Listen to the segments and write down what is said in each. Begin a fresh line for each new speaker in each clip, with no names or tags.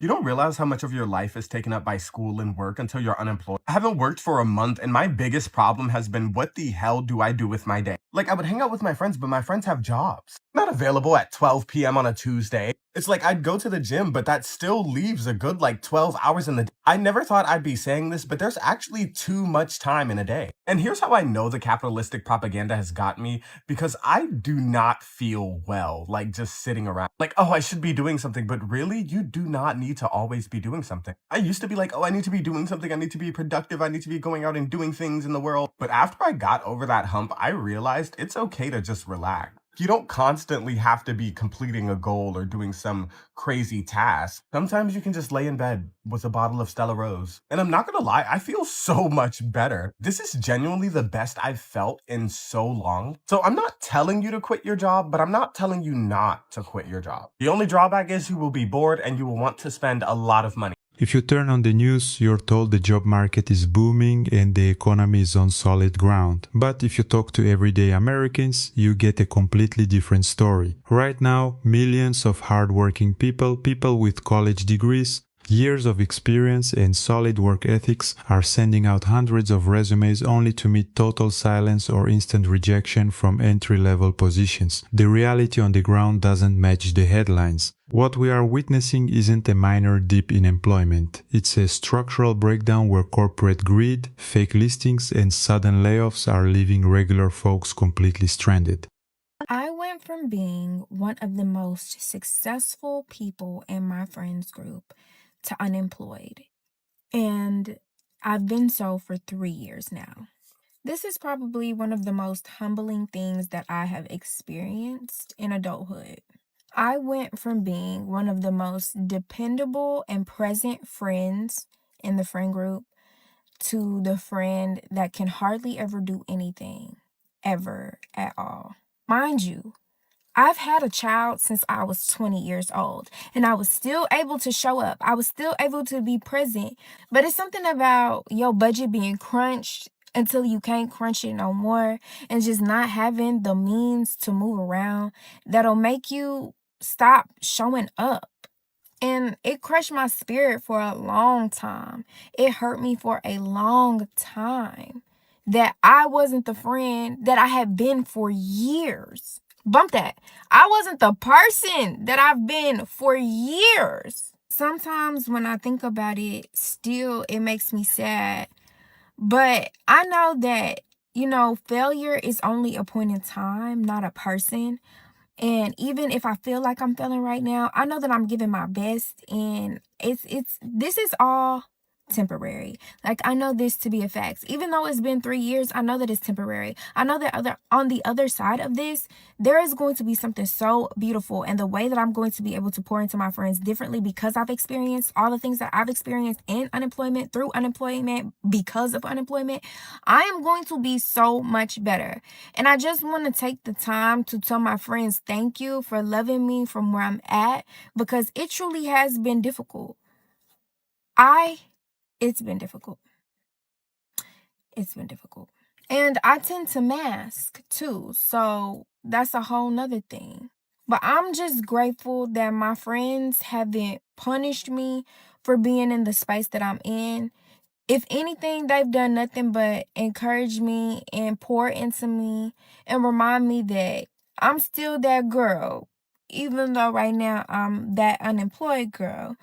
You don't realize how much of your life is taken up by school and work until you're unemployed. I haven't worked for a month, and my biggest problem has been what the hell do I do with my day? Like, I would hang out with my friends, but my friends have jobs. Not available at 12 p.m. on a Tuesday. It's like I'd go to the gym, but that still leaves a good like 12 hours in the day. I never thought I'd be saying this, but there's actually too much time in a day. And here's how I know the capitalistic propaganda has got me because I do not feel well, like just sitting around. Like, oh, I should be doing something, but really, you do not need to always be doing something. I used to be like, oh, I need to be doing something, I need to be productive, I need to be going out and doing things in the world. But after I got over that hump, I realized it's okay to just relax. You don't constantly have to be completing a goal or doing some crazy task. Sometimes you can just lay in bed with a bottle of Stella Rose. And I'm not gonna lie, I feel so much better. This is genuinely the best I've felt in so long. So I'm not telling you to quit your job, but I'm not telling you not to quit your job. The only drawback is you will be bored and you will want to spend a lot of money.
If you turn on the news, you're told the job market is booming and the economy is on solid ground. But if you talk to everyday Americans, you get a completely different story. Right now, millions of hardworking people with college degrees, years of experience and solid work ethics are sending out hundreds of resumes only to meet total silence or instant rejection from entry-level positions. The reality on the ground doesn't match the headlines. What we are witnessing isn't a minor dip in employment. It's a structural breakdown where corporate greed, fake listings, and sudden layoffs are leaving regular folks completely stranded.
I went from being one of the most successful people in my friends group to unemployed, and I've been so for 3 years now. This is probably one of the most humbling things that I have experienced in adulthood. I went from being one of the most dependable and present friends in the friend group to the friend that can hardly ever do anything, ever at all. Mind you, I've had a child since I was 20 years old, and I was still able to show up. I was still able to be present. But it's something about your budget being crunched until you can't crunch it no more, and just not having the means to move around that'll make you stop showing up. And it crushed my spirit for a long time. It hurt me for a long time that I wasn't the friend that I had been for years. Bump that. I wasn't the person that I've been for years. Sometimes when I think about it, still it makes me sad. But I know that, failure is only a point in time, not a person. And even if I feel like I'm failing right now, I know that I'm giving my best, and it's this is all temporary. Like, I know this to be a fact. Even though it's been 3 years, I know that it's temporary. I know that on the other side of this, there is going to be something so beautiful, and the way that I'm going to be able to pour into my friends differently because I've experienced all the things that I've experienced in unemployment, through unemployment, because of unemployment, I am going to be so much better. And I just want to take the time to tell my friends thank you for loving me from where I'm at, because it truly has been difficult. It's been difficult. It's been difficult. And I tend to mask too. So that's a whole nother thing. But I'm just grateful that my friends haven't punished me for being in the space that I'm in. If anything, they've done nothing but encourage me and pour into me and remind me that I'm still that girl. Even though right now I'm that unemployed girl,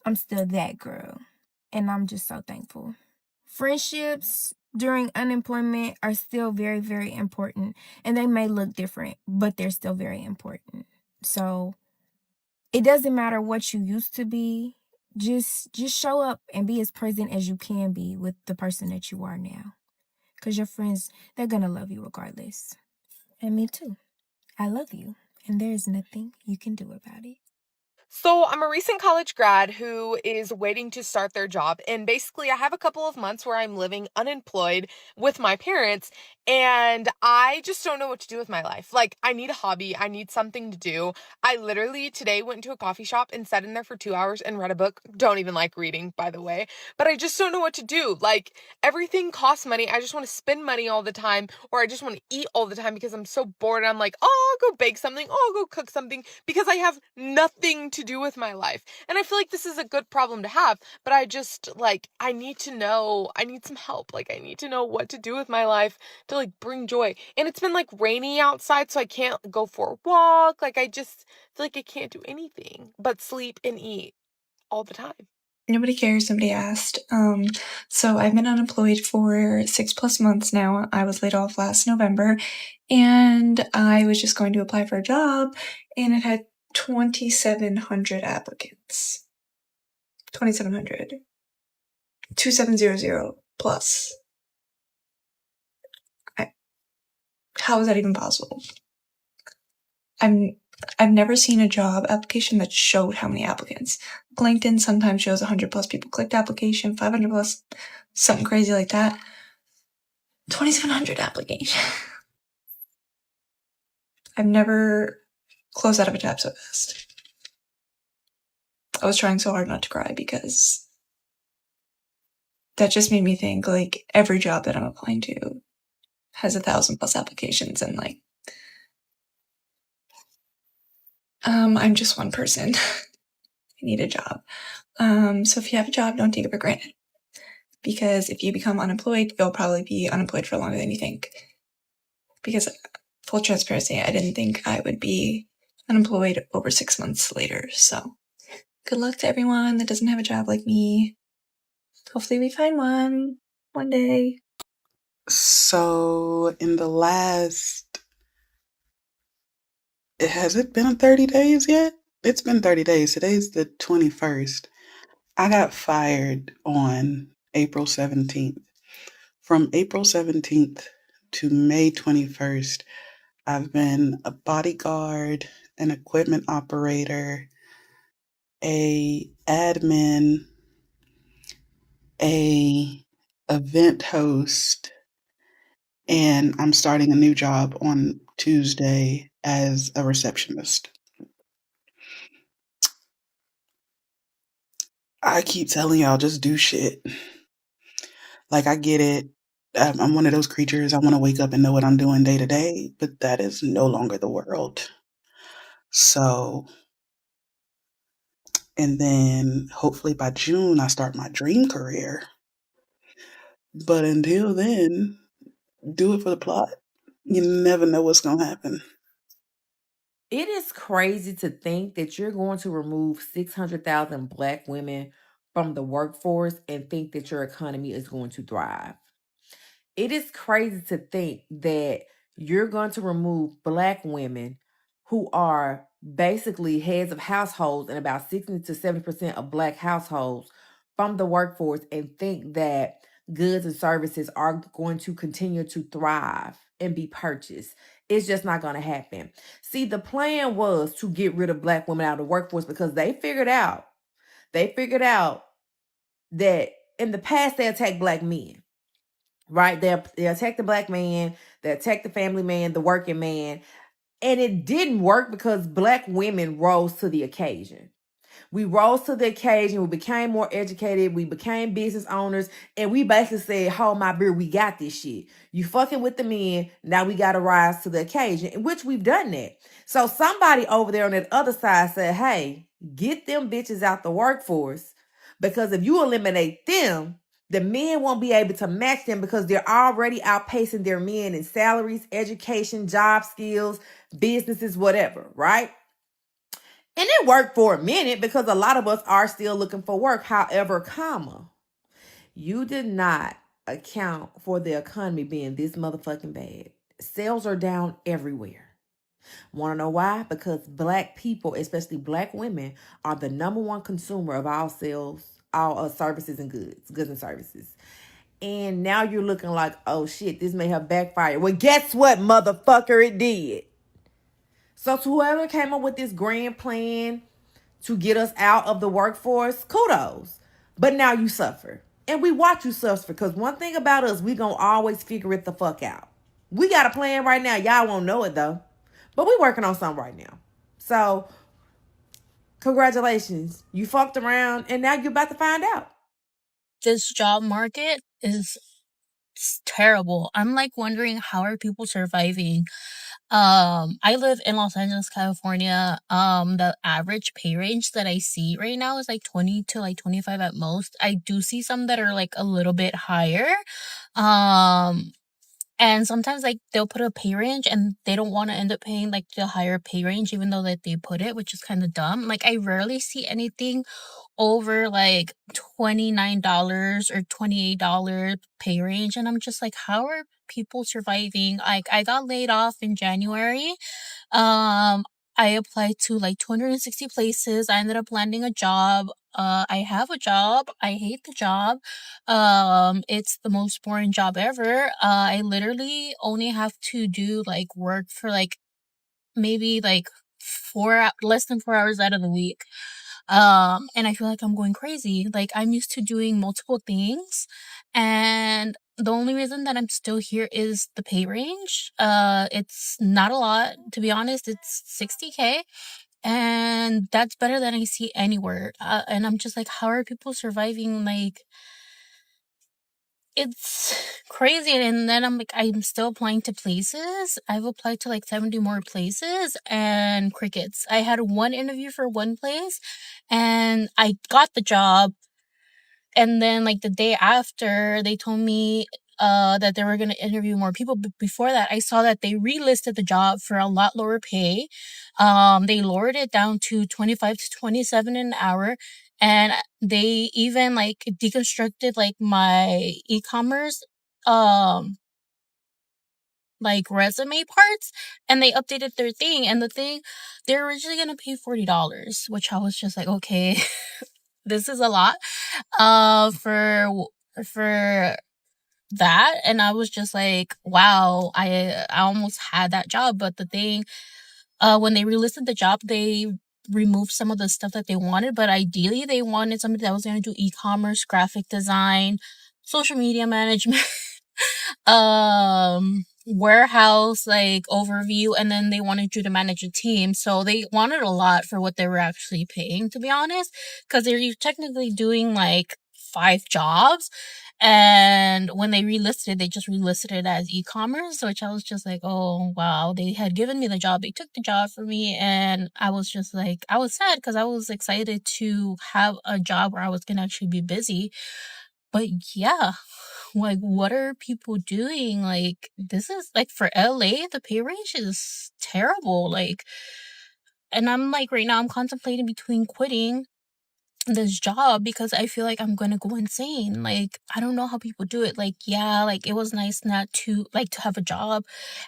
I'm still that girl. And I'm just so thankful. Friendships during unemployment are still very, very important. And they may look different, but they're still very important. So it doesn't matter what you used to be. Just show up and be as present as you can be with the person that you are now. Because your friends, they're going to love you regardless. And me too. I love you. And there is nothing you can do about it.
So, I'm a recent college grad who is waiting to start their job. And basically, I have a couple of months where I'm living unemployed with my parents. and I just don't know what to do with my life. Like, I need a hobby. I need something to do. I literally today went to a coffee shop and sat in there for 2 hours and read a book. Don't even like reading, by the way. But I just don't know what to do. Like, everything costs money. I just want to spend money all the time, or I just want to eat all the time because I'm so bored. I'm like, oh, I'll go bake something. Oh, I'll go cook something because I have nothing to do with my life. And I feel like this is a good problem to have, but I just, like, I need to know. I need some help. Like, I need to know what to do with my life to like bring joy. And it's been like rainy outside, so I can't go for a walk. Like, I just feel like I can't do anything but sleep and eat all the time.
Nobody cares, somebody asked. So I've been unemployed for 6+ months now. I was laid off last November, and I was just going to apply for a job, and it had 2,700 applicants. 2,700. 2700 plus. How is that even possible? I've never seen a job application that showed how many applicants. LinkedIn sometimes shows 100 plus people clicked application, 500 plus, something crazy like that. 2,700 applications. I've never closed out of a tab so fast. I was trying so hard not to cry because that just made me think, like, every job that I'm applying to has 1,000 plus applications, and like, I'm just one person. I need a job. So if you have a job, don't take it for granted. Because if you become unemployed, you'll probably be unemployed for longer than you think. Because, full transparency, I didn't think I would be unemployed over 6 months later. So, good luck to everyone that doesn't have a job like me. Hopefully we find one day.
So, in the last, has it been 30 days yet? It's been 30 days. Today's the 21st. I got fired on April 17th. From April 17th to May 21st, I've been a bodyguard, an equipment operator, a admin, a event host, and I'm starting a new job on Tuesday as a receptionist. I keep telling y'all, just do shit. Like, I get it. I'm one of those creatures. I want to wake up and know what I'm doing day to day, but that is no longer the world. So, and then hopefully by June, I start my dream career. But until then, do it for the plot. You never know what's going to happen.
It is crazy to think that you're going to remove 600,000 Black women from the workforce and think that your economy is going to thrive. It is crazy to think that you're going to remove Black women who are basically heads of households and about 60 to 70% of Black households from the workforce and think that goods and services are going to continue to thrive and be purchased. It's just not going to happen. See, the plan was to get rid of Black women out of the workforce because they figured out that in the past they attacked Black men. Right? They attack the Black man, they attack the family man, the working man. And it didn't work because Black women rose to the occasion. We rose to the occasion. We became more educated. We became business owners. And we basically said, hold my beer, we got this shit. You fucking with the men. Now we got to rise to the occasion, in which we've done that. So somebody over there on that other side said, hey, get them bitches out the workforce. Because if you eliminate them, the men won't be able to match them because they're already outpacing their men in salaries, education, job skills, businesses, whatever, right? And it worked for a minute because a lot of us are still looking for work. However, you did not account for the economy being this motherfucking bad. Sales are down everywhere. Want to know why? Because Black people, especially Black women, are the number one consumer of all sales, all services and goods and services. And now you're looking like, oh shit, this may have backfired. Well, guess what, motherfucker? It did. So to whoever came up with this grand plan to get us out of the workforce, kudos. But now you suffer. And we watch you suffer because one thing about us, we gonna always figure it the fuck out. We got a plan right now. Y'all won't know it though. But we working on something right now. So congratulations. You fucked around and now you're about to find out.
This job market is terrible. I'm like wondering how are people surviving. I live in Los Angeles, California. The average pay range that I see right now is like 20 to like 25 at most. I do see some that are like a little bit higher. And sometimes like they'll put a pay range and they don't want to end up paying like the higher pay range even though that they put it, which is kind of dumb. Like I rarely see anything over like $29 or $28 pay range, and I'm just like, how are people surviving? Like I got laid off in January. I applied to like 260 places. I ended up landing a job. I have a job. I hate the job. It's the most boring job ever. I literally only have to do like work for like maybe like less than 4 hours out of the week. And I feel like I'm going crazy. Like I'm used to doing multiple things, and the only reason that I'm still here is the pay range. It's not a lot, to be honest. It's $60K, and that's better than I see anywhere. And I'm just like, how are people surviving? Like, it's crazy. And then I'm like, I'm still applying to places. I've applied to like 70 more places and crickets. I had one interview for one place and I got the job. And then like the day after, they told me that they were going to interview more people. But before that, I saw that they relisted the job for a lot lower pay. They lowered it down to 25 to 27 an hour. And they even like deconstructed like my e-commerce like resume parts, and they updated their thing. And the thing, they're originally going to pay $40, which I was just like, okay, this is a lot for that. And I was just like, wow, I almost had that job. But the thing, when they relisted the job, they removed some of the stuff that they wanted, but ideally they wanted somebody that was going to do e-commerce, graphic design, social media management, warehouse like overview, and then they wanted you to manage a team. So they wanted a lot for what they were actually paying, to be honest, because they're technically doing like 5 jobs. And when they relisted it, they just relisted it as e-commerce, which I was just like, oh wow, they had given me the job, they took the job for me. And I was just like, I was sad because I was excited to have a job where I was gonna actually be busy. But yeah, like what are people doing? Like this is like, for LA, the pay range is terrible. Like, and I'm like, right now I'm contemplating between quitting this job because I feel like I'm gonna go insane. Like I don't know how people do it. Like yeah, like it was nice not to like to have a job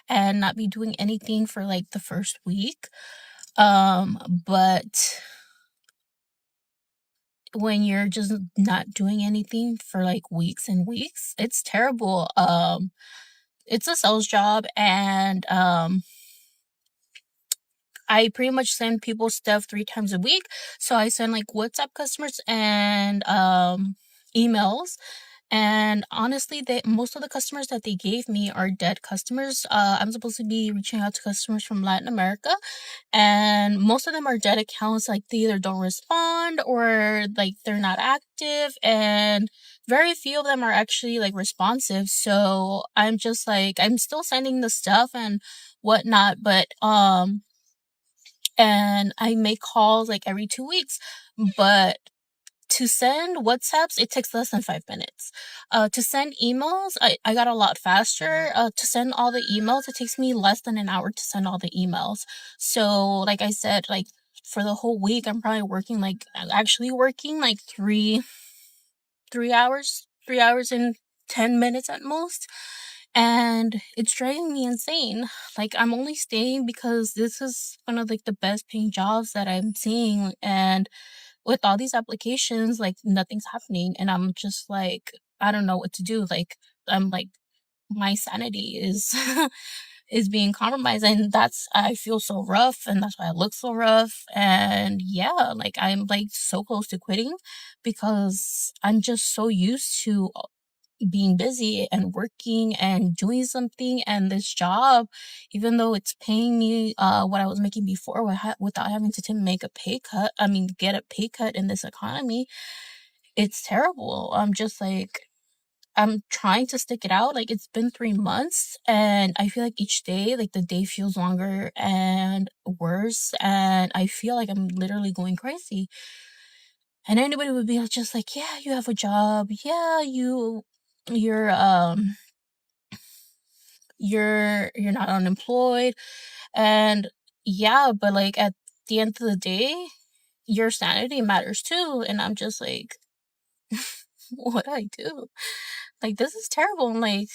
and not be doing anything for like the first week. But when you're just not doing anything for like weeks and weeks, it's terrible. It's a sales job, and I pretty much send people stuff 3 times a week. So I send like WhatsApp customers and emails. And honestly, most of the customers that they gave me are dead customers. I'm supposed to be reaching out to customers from Latin America, and most of them are dead accounts. Like they either don't respond or like they're not active, and very few of them are actually like responsive. So I'm just like, I'm still sending the stuff and whatnot, but and I make calls like every 2 weeks, but to send WhatsApps, it takes less than 5 minutes. To send emails, I got a lot faster. To send all the emails, it takes me less than an hour to send all the emails. So, like I said, like for the whole week, I'm probably working like, actually working like 3 hours, 3 hours and 10 minutes at most. And it's driving me insane. Like I'm only staying because this is one of like the best paying jobs that I'm seeing, and with all these applications, like nothing's happening, and I'm just like, I don't know what to do. Like I'm like, my sanity is is being compromised, and that's, I feel so rough, and that's why I look so rough. And yeah, like I'm like so close to quitting because I'm just so used to being busy and working and doing something, and this job, even though it's paying me what I was making before without having to make a pay cut, get a pay cut in this economy, it's terrible. I'm trying to stick it out. Like, it's been 3 months, and I feel like each day, like, the day feels longer and worse, and I feel like I'm literally going crazy. And anybody would be just like, yeah, you have a job. Yeah, you're you're not unemployed. And yeah, but like at the end of the day, your sanity matters too. And I'm just like, what do I do? Like, this is terrible. I'm like,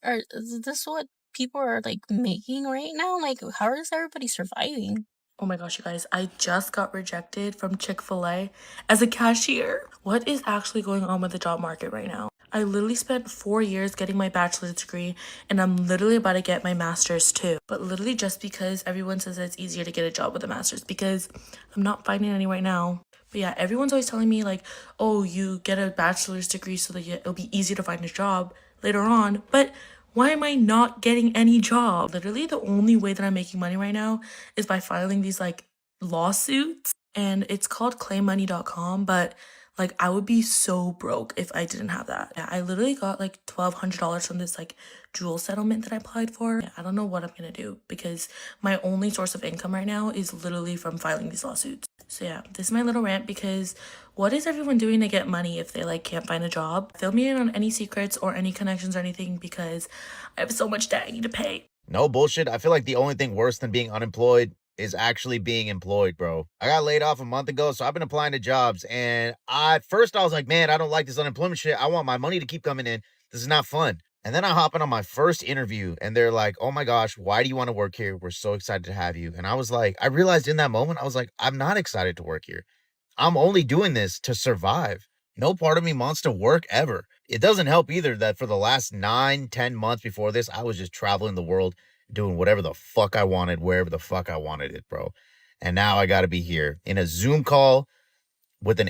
is this what people are like making right now? Like, how is everybody surviving?
Oh my gosh, you guys, I just got rejected from Chick-fil-A as a cashier. What is actually going on with the job market right now? I literally spent 4 years getting my bachelor's degree, and I'm literally about to get my master's too. But literally just because everyone says that it's easier to get a job with a master's, because I'm not finding any right now. But yeah, everyone's always telling me like, oh, you get a bachelor's degree so that it'll be easier to find a job later on. But why am I not getting any job? Literally, the only way that I'm making money right now is by filing these like lawsuits, and it's called claimmoney.com, but like I would be so broke if I didn't have that. Yeah, I literally got like $1,200 from this like jewel settlement that I applied for. Yeah, I don't know what I'm gonna do because my only source of income right now is literally from filing these lawsuits. So yeah, this is my little rant because what is everyone doing to get money if they like can't find a job? Fill me in on any secrets or any connections or anything because I have so much debt I need to pay.
No bullshit. I feel like the only thing worse than being unemployed is actually being employed, bro. I got laid off a month ago, so I've been applying to jobs. And at first I was like, man, I don't like this unemployment shit. I want my money to keep coming in. This is not fun. And then I hop in on my first interview and they're like, oh my gosh, why do you want to work here? We're so excited to have you. And I was like, I realized in that moment, I was like, I'm not excited to work here. I'm only doing this to survive. No part of me wants to work ever. It doesn't help either that for the last 9-10 months before this, I was just traveling the world, doing whatever the fuck I wanted, wherever the fuck I wanted it, bro. And now I got to be here in a Zoom call with an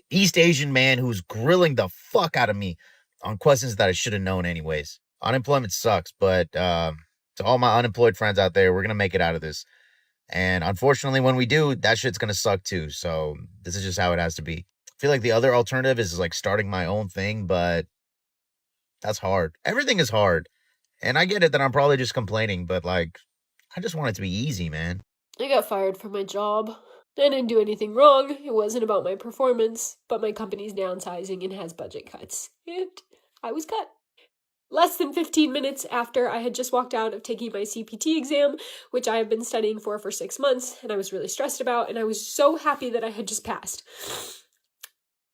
East Asian man who's grilling the fuck out of me on questions that I should have known anyways. Unemployment sucks, but to all my unemployed friends out there, we're going to make it out of this. And unfortunately, when we do, that shit's going to suck too. So this is just how it has to be. I feel like the other alternative is like starting my own thing, but that's hard. Everything is hard. And I get it that I'm probably just complaining, but like, I just want it to be easy, man.
I got fired from my job. I didn't do anything wrong. It wasn't about my performance, but my company's downsizing and has budget cuts. And I was cut. Less than 15 minutes after I had just walked out of taking my CPT exam, which I have been studying for 6 months, and I was really stressed about, and I was so happy that I had just passed.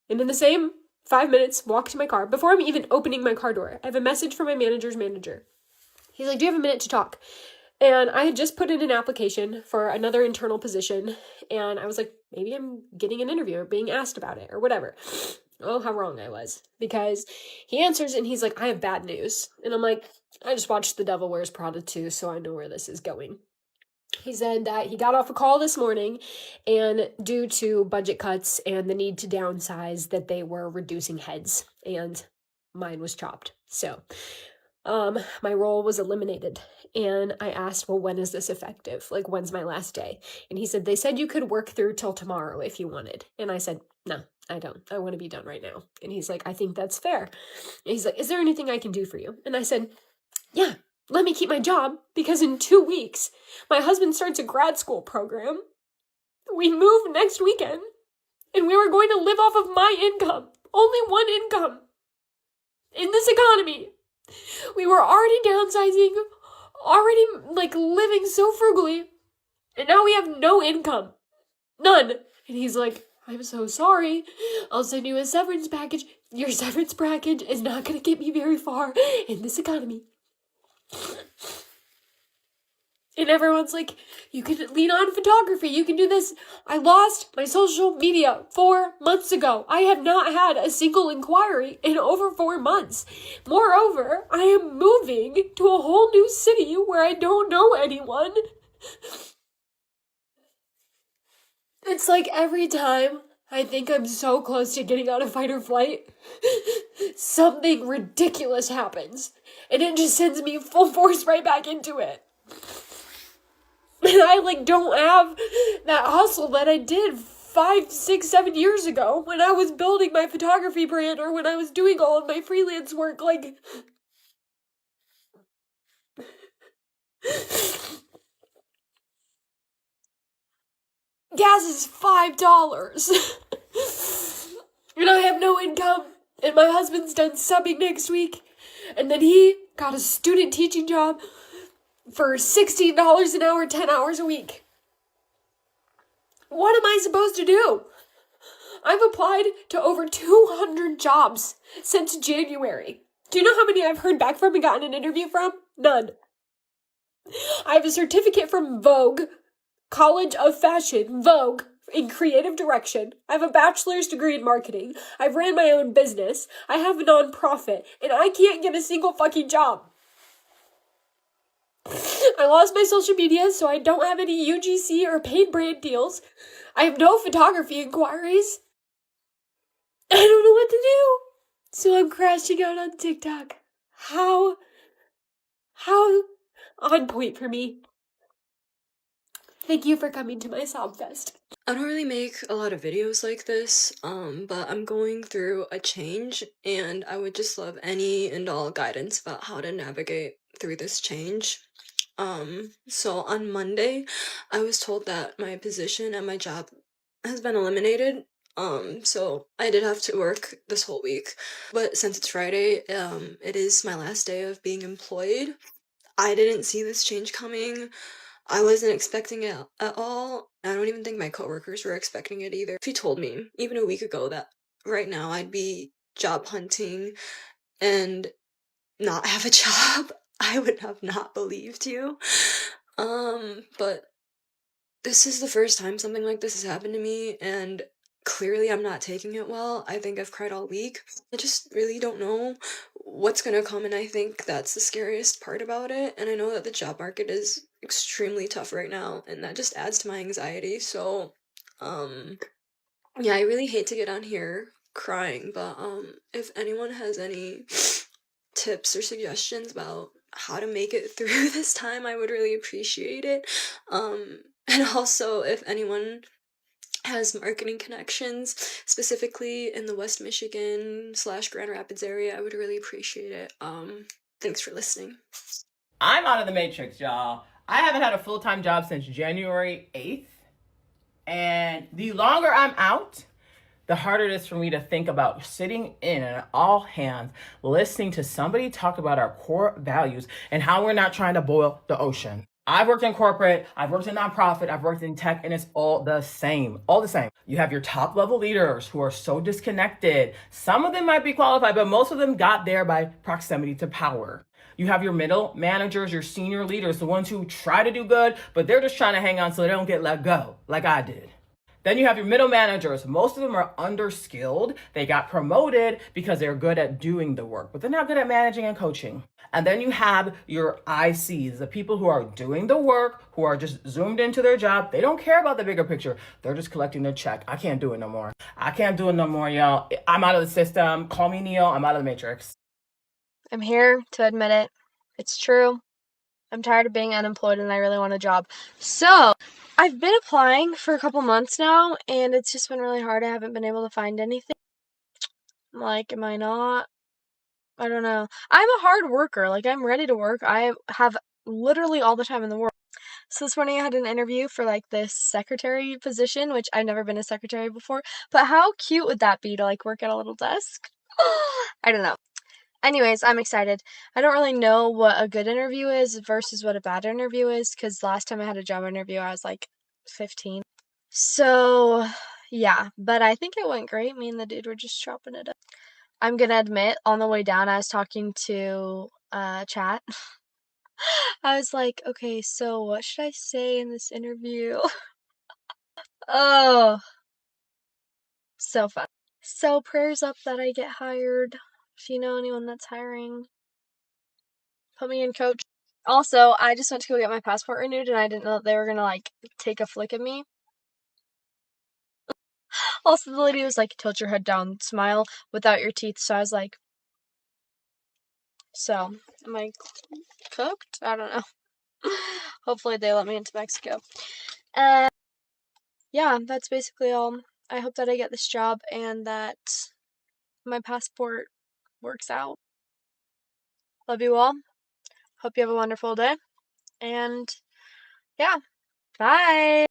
And in the same 5 minutes, walk to my car. Before I'm even opening my car door, I have a message from my manager's manager. He's like, do you have a minute to talk? And I had just put in an application for another internal position, and I was like, maybe I'm getting an interview or being asked about it or whatever. Oh, how wrong I was. Because he answers and he's like, I have bad news. And I'm like, I just watched The Devil Wears Prada 2, so I know where this is going. He said that he got off a call this morning, and due to budget cuts and the need to downsize, that they were reducing heads, and mine was chopped. So my role was eliminated. And I asked, well, when is this effective? Like, when's my last day? And he said, they said you could work through till tomorrow if you wanted. And I said, no, I don't. I want to be done right now. And he's like, I think that's fair. And he's like, is there anything I can do for you? And I said, yeah, let me keep my job, because in 2 weeks, my husband starts a grad school program. We move next weekend, and we were going to live off of my income. Only one income. In this economy. We were already downsizing, already like living so frugally, and now we have no income. None. And he's like, I'm so sorry. I'll send you a severance package. Your severance package is not going to get me very far in this economy. And everyone's like, you can lean on photography. You can do this. I lost my social media 4 months ago. I have not had a single inquiry in over 4 months. Moreover, I am moving to a whole new city where I don't know anyone. It's like every time I think I'm so close to getting out of fight or flight. Something ridiculous happens, and it just sends me full force right back into it. And I don't have that hustle that I did 5, 6, 7 years ago when I was building my photography brand or when I was doing all of my freelance work. Gas is $5. And I have no income. And my husband's done subbing next week. And then he got a student teaching job for $16 an hour, 10 hours a week. What am I supposed to do? I've applied to over 200 jobs since January. Do you know how many I've heard back from and gotten an interview from? None. I have a certificate from Vogue, College of Fashion, Vogue, in creative direction. I have a bachelor's degree in marketing. I've ran my own business. I have a nonprofit, and I can't get a single fucking job. I lost my social media, so I don't have any UGC or paid brand deals. I have no photography inquiries. I don't know what to do. So I'm crashing out on TikTok. How on point for me. Thank you for coming to my Sobfest.
I don't really make a lot of videos like this, but I'm going through a change, and I would just love any and all guidance about how to navigate through this change. So on Monday, I was told that my position at my job has been eliminated. So I did have to work this whole week, but since it's Friday, it is my last day of being employed. I didn't see this change coming. I wasn't expecting it at all. I don't even think my coworkers were expecting it either. If you told me even a week ago that right now I'd be job hunting and not have a job, I would have not believed you. But this is the first time something like this has happened to me, and clearly I'm not taking it well. I think I've cried all week. I just really don't know what's gonna come, and I think that's the scariest part about it. And I know that the job market is extremely tough right now, and that just adds to my anxiety. So, yeah, I really hate to get on here crying, but if anyone has any tips or suggestions about how to make it through this time, I would really appreciate it. And also, if anyone has marketing connections, specifically in the West Michigan / Grand Rapids area, I would really appreciate it. Thanks for listening.
I'm out of the matrix, y'all. I haven't had a full-time job since January 8th. And the longer I'm out, the harder it is for me to think about sitting in an all hands, listening to somebody talk about our core values and how we're not trying to boil the ocean. I've worked in corporate, I've worked in nonprofit, I've worked in tech, and it's all the same. All the same. You have your top level leaders who are so disconnected. Some of them might be qualified, but most of them got there by proximity to power. You have your middle managers, your senior leaders, the ones who try to do good, but they're just trying to hang on so they don't get let go, like I did. Then you have your middle managers. Most of them are underskilled. They got promoted because they're good at doing the work, but they're not good at managing and coaching. And then you have your ICs, the people who are doing the work, who are just zoomed into their job. They don't care about the bigger picture. They're just collecting their check. I can't do it no more. I can't do it no more, y'all. I'm out of the system. Call me Neo. I'm out of the matrix.
I'm here to admit it. It's true. I'm tired of being unemployed and I really want a job. So, I've been applying for a couple months now and it's just been really hard. I haven't been able to find anything. I'm like, am I not? I don't know. I'm a hard worker. Like, I'm ready to work. I have literally all the time in the world. So this morning I had an interview for this secretary position, which I've never been a secretary before. But how cute would that be to work at a little desk? I don't know. Anyways, I'm excited. I don't really know what a good interview is versus what a bad interview is, because last time I had a job interview, I was 15. So, yeah, but I think it went great. Me and the dude were just chopping it up. I'm gonna admit, on the way down, I was talking to chat. I was like, okay, so what should I say in this interview? Oh, so fun. So prayers up that I get hired. If you know anyone that's hiring, put me in, coach. Also, I just went to go get my passport renewed and I didn't know that they were gonna take a flick of me. Also, the lady was like, tilt your head down, smile without your teeth. So I was like, so, am I cooked? I don't know. Hopefully they let me into Mexico. And yeah, that's basically all. I hope that I get this job and that my passport works out. Love you all. Hope you have a wonderful day. And yeah, bye.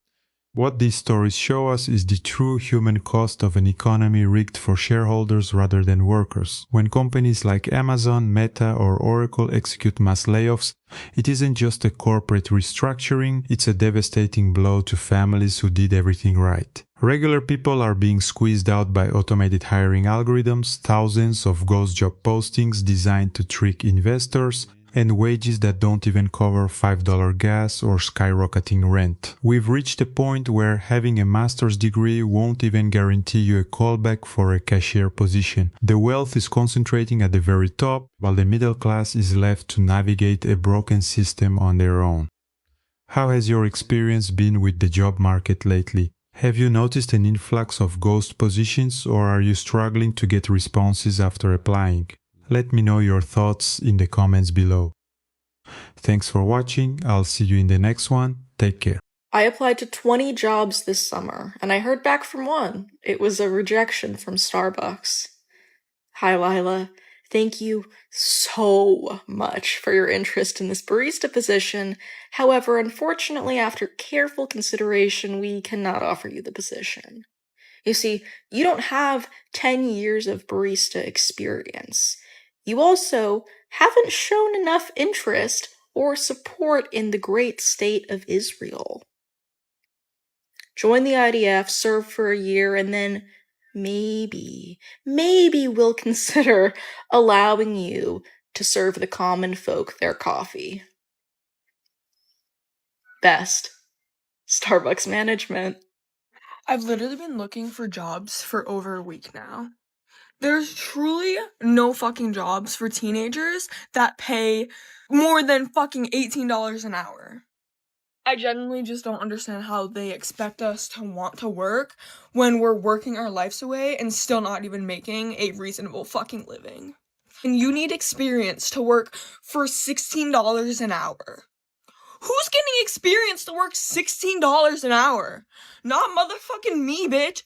What these stories show us is the true human cost of an economy rigged for shareholders rather than workers. When companies like Amazon, Meta, or Oracle execute mass layoffs, it isn't just a corporate restructuring, it's a devastating blow to families who did everything right. Regular people are being squeezed out by automated hiring algorithms, thousands of ghost job postings designed to trick investors, and wages that don't even cover $5 gas or skyrocketing rent. We've reached a point where having a master's degree won't even guarantee you a callback for a cashier position. The wealth is concentrating at the very top, while the middle class is left to navigate a broken system on their own. How has your experience been with the job market lately? Have you noticed an influx of ghost positions, or are you struggling to get responses after applying? Let me know your thoughts in the comments below. Thanks for watching. I'll see you in the next one. Take care.
I applied to 20 jobs this summer, and I heard back from one. It was a rejection from Starbucks. Hi, Lila. Thank you so much for your interest in this barista position. However, unfortunately, after careful consideration, we cannot offer you the position. You see, you don't have 10 years of barista experience. You also haven't shown enough interest or support in the great state of Israel. Join the IDF, serve for a year, and then maybe we'll consider allowing you to serve the common folk their coffee. Best, Starbucks management.
I've literally been looking for jobs for over a week now. There's truly no fucking jobs for teenagers that pay more than fucking $18 an hour. I genuinely just don't understand how they expect us to want to work when we're working our lives away and still not even making a reasonable fucking living. And you need experience to work for $16 an hour. Who's getting experience to work $16 an hour? Not motherfucking me, bitch.